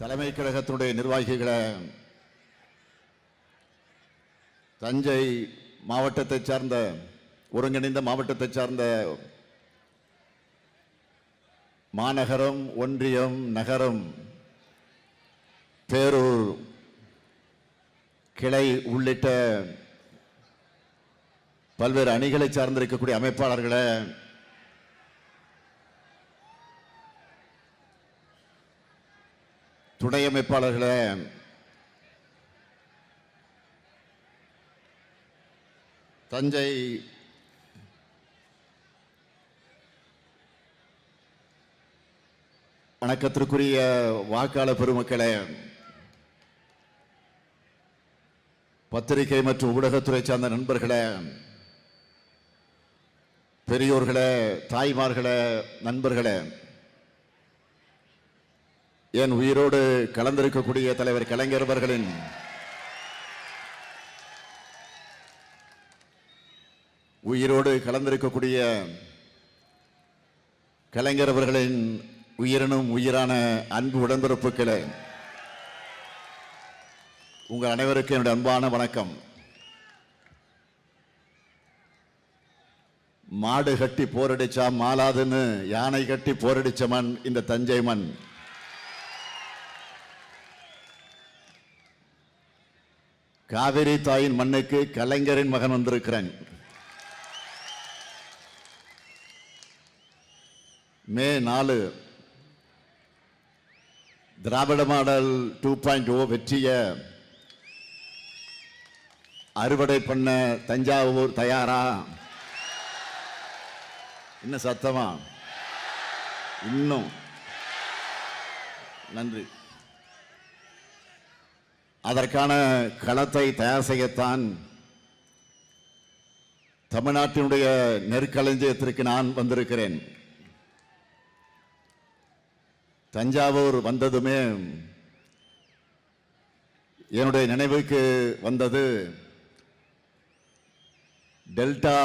தலைமை கழகத்தினுடைய நிர்வாகிகளை, தஞ்சை மாவட்டத்தை சார்ந்த ஒருங்கிணைந்த மாவட்டத்தை சார்ந்த மாநகரம், ஒன்றியம், நகரம், பேரூர், கிளை உள்ளிட்ட பல்வேறு அணிகளை சார்ந்திருக்கக்கூடிய அமைப்பாளர்களை, துணை அமைப்பாளர்களை, தஞ்சை வணக்கத்திற்குரிய வாக்காளர் பெருமக்களே, பத்திரிகை மற்றும் ஊடகத்துறை சார்ந்த நண்பர்களே, பெரியோர்களே, தாய்மார்களே, நண்பர்களே, என் உயிரோடு கலந்திருக்கக்கூடிய தலைவர் கலைஞர் அவர்களின் உயிரோடு கலந்திருக்கக்கூடிய கலைஞர் அவர்களின் உயிரினும் உயிரான அன்பு உடன்பிறப்புகளே, உங்கள் அனைவருக்கும் என்னுடைய அன்பான வணக்கம். மாடு கட்டி போரடிச்சா மாலாதுன்னு யானை கட்டி போரடிச்ச மண் இந்த தஞ்சை மண். காவிரி தாயின் மண்ணுக்கு கலைஞரின் மகன் வந்திருக்கிறேன். மே 4 திராவிட மாடல் 2.0 வெற்றிய அறுவடை பண்ண தஞ்சாவூர் தயாரா? இன்னும் சத்தமா? இன்னும் நன்றி. அதற்கான களத்தை தயார் செய்யத்தான் தமிழ்நாட்டினுடைய நெற்களஞ்சியத்திற்கு நான் வந்திருக்கிறேன். தஞ்சாவூர் வந்ததுமே என்னுடைய நினைவுக்கு வந்தது டெல்டா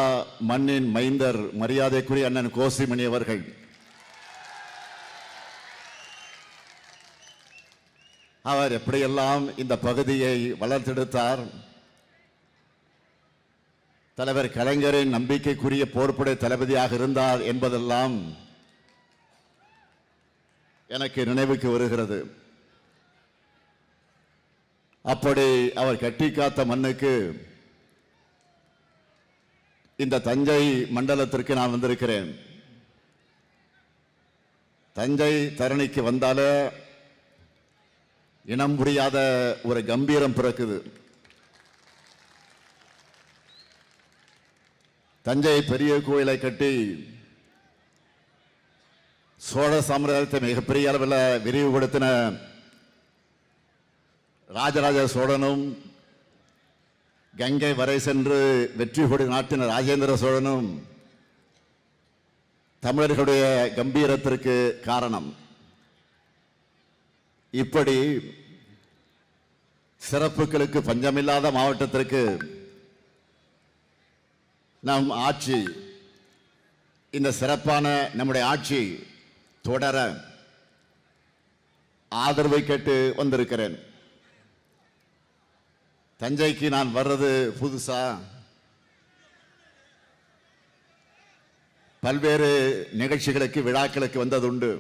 மண்ணின் மைந்தர் மரியாதைக்குரிய அண்ணன் கோசிமணி அவர்கள். அவர் எப்படியெல்லாம் இந்த பகுதியை வளர்த்தெடுத்தார், தலைவர் கலைஞரின் நம்பிக்கைக்குரிய போர்ப்படை தளபதியாக இருந்தார் என்பதெல்லாம் எனக்கு நினைவுக்கு வருகிறது. அப்படி அவர் கட்டி காத்த மண்ணுக்கு, இந்த தஞ்சை மண்டலத்திற்கு நான் வந்திருக்கிறேன். தஞ்சை தரணிக்கு வந்தாலே இனம் புரியாத ஒரு கம்பீரம் பிறக்குது. தஞ்சை பெரிய கோயிலை கட்டி சோழ சாம்ராஜ்யத்தை மிகப்பெரிய அளவில் விரிவுபடுத்தின ராஜராஜ சோழனும், கங்கை வரை சென்று வெற்றி கொடி நாட்டின ராஜேந்திர சோழனும் தமிழர்களுடைய கம்பீரத்திற்கு காரணம். இப்படி சிறப்புகளுக்கு பஞ்சமில்லாத மாவட்டத்திற்கு நம் ஆட்சி, இந்த சிறப்பான நம்முடைய ஆட்சி தொடர ஆதரவை கேட்டு வந்திருக்கிறேன். தஞ்சைக்கு நான் வர்றது புதுசா? பல்வேறு நிகழ்ச்சிகளுக்கு, விழாக்களுக்கு வந்ததுண்டு.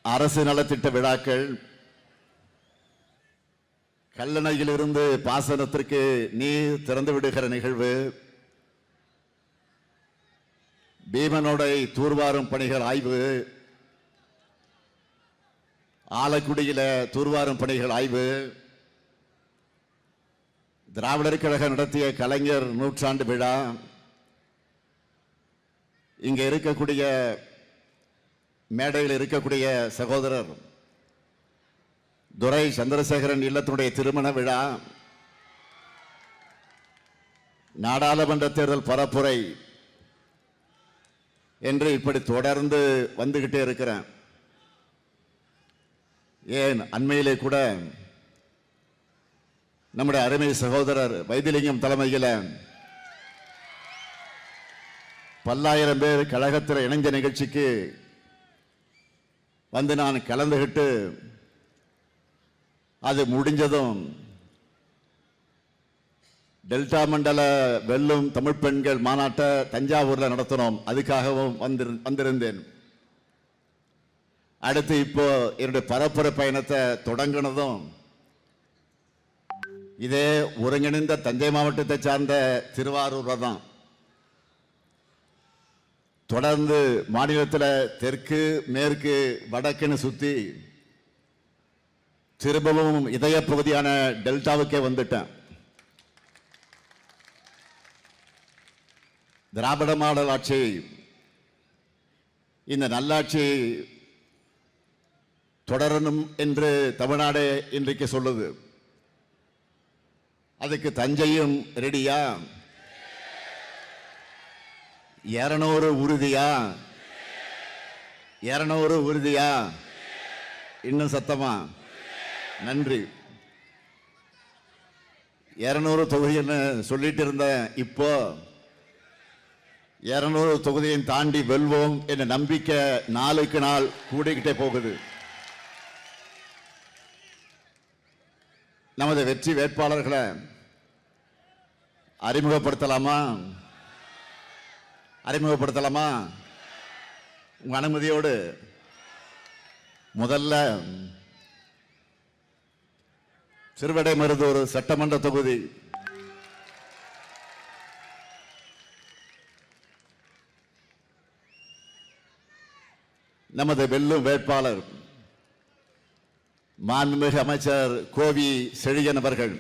அரசு நலத்திட்ட விழாக்கள், கல்லணையிலிருந்து பாசனத்திற்கு நீர் திறந்து விடுகிற நிகழ்வு, பீமனோடை தூர்வாரும் பணிகள் ஆய்வு, ஆலக்குடியில தூர்வாரும் பணிகள் ஆய்வு, திராவிடர் கழகம் நடத்திய கலைஞர் நூற்றாண்டு விழா, இங்க இருக்கக்கூடிய மேடையில் இருக்கக்கூடிய சகோதரர் துரை சந்திரசேகரன் இல்லத்தினுடைய திருமண விழா, நாடாளுமன்ற தேர்தல் பரப்புரை என்று இப்படி தொடர்ந்து வந்துகிட்டே இருக்கிறேன். ஏன் அண்மையிலே கூட நம்முடைய அருமை சகோதரர் வைத்திலிங்கம் தலைமையில் பல்லாயிரம் பேர் கழகத்தில் இணைஞ்ச நிகழ்ச்சிக்கு வந்து நான் கலந்துகிட்டு அது முடிஞ்சதும் டெல்டா மண்டல வெல்லும் தமிழ் பெண்கள் மாநாட்டை தஞ்சாவூர்ல நடத்தினோம். அதுக்காகவும் வந்திருந்தேன். அடுத்து இப்போ என்னுடைய பரப்புர பயணத்தை தொடங்கினதும் இதே ஒருங்கிணைந்த தஞ்சை மாவட்டத்தை சார்ந்த திருவாரூர் தான். தொடர்ந்து மாநிலத்தில் தெற்கு மேற்கு வடக்குன்னு சுத்தி திரும்பவும் இதய பகுதியான டெல்டாவுக்கே வந்துட்டேன். திராவிட மாடல் ஆட்சி, இந்த நல்லாட்சி தொடரணும் என்று தமிழ்நாடு இன்றைக்கு சொல்லுது. அதுக்கு தஞ்சையும் ரெடியா? 200 உறுதியா? 200 உறுதியா? இன்னும் சத்தமா? நன்றி. 200 தொகுதின்னு சொல்லிட்டு இருந்தேன். இப்போ 200 தொகுதியை தாண்டி வெல்வோம் என்ற நம்பிக்கை நாளுக்கு நாள் கூடிக்கிட்டே போகுது. நமது வெற்றி வேட்பாளர்களை அறிமுகப்படுத்தலாமா? உங்க அனுமதியோடு முதல்ல திருவிடைமருதூர் சட்டமன்ற தொகுதி நமது வெல்லும் வேட்பாளர் மாண்புமிகு அமைச்சர் கோவி செழியன் அவர்கள்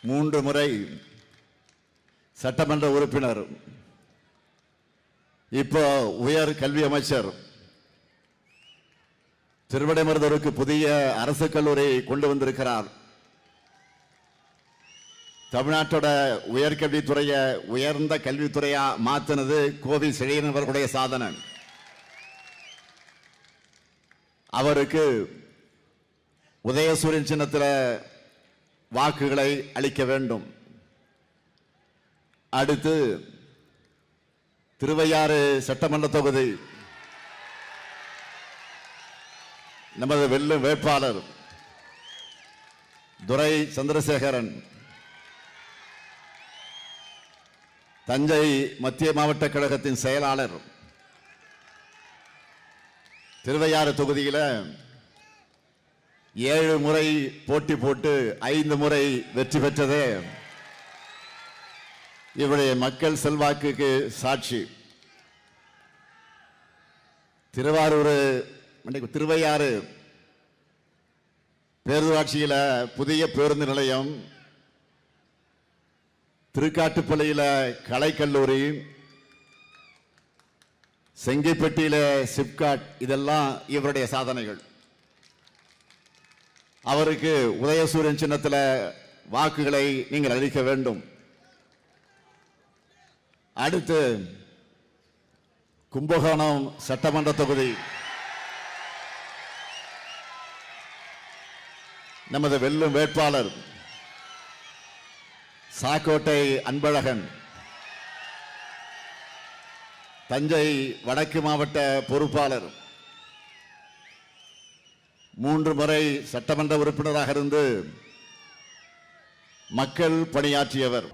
3 முறை சட்டமன்ற உறுப்பினர், இப்போ உயர் கல்வி அமைச்சர். திருவிடைமருதூருக்கு புதிய அரசு கல்லூரி கொண்டு வந்திருக்கிறார். தமிழ்நாட்டோட உயர்கல்வித்துறையை உயர்ந்த கல்வித்துறையா மாத்தினது கோவி செழியன் அவர்களுடைய சாதனை. அவருக்கு உதயசூரியன் சின்னத்தில் வாக்குகளை அளிக்க வேண்டும். அடுத்து திருவையாறு சட்டமன்ற தொகுதி நமது வெல்லும் வேட்பாளர் துரை சந்திரசேகரன். தஞ்சை மத்திய மாவட்ட கழகத்தின் செயலாளர். திருவையாறு தொகுதியில் 7 முறை போட்டி போட்டு 5 முறை வெற்றி பெற்றதே இவருடைய மக்கள் செல்வாக்குக்கு சாட்சி. திருவையாறு பேரூராட்சியில் புதிய பேருந்து நிலையம், திருக்காட்டுப்பள்ளியில் கலைக்கல்லூரி, செங்கிப்பட்டியில் சிப்காட், இதெல்லாம் இவருடைய சாதனைகள். அவருக்கு உதயசூரியன் சின்னத்தில் வாக்குகளை நீங்கள் அளிக்க வேண்டும். அடுத்து கும்பகோணம் சட்டமன்ற தொகுதி நமது வெல்லும் வேட்பாளர் சாக்கோட்டை அன்பழகன். தஞ்சை வடக்கு மாவட்ட பொறுப்பாளர். 3 முறை சட்டமன்ற உறுப்பினராக இருந்து மக்கள் பணியாற்றியவர்.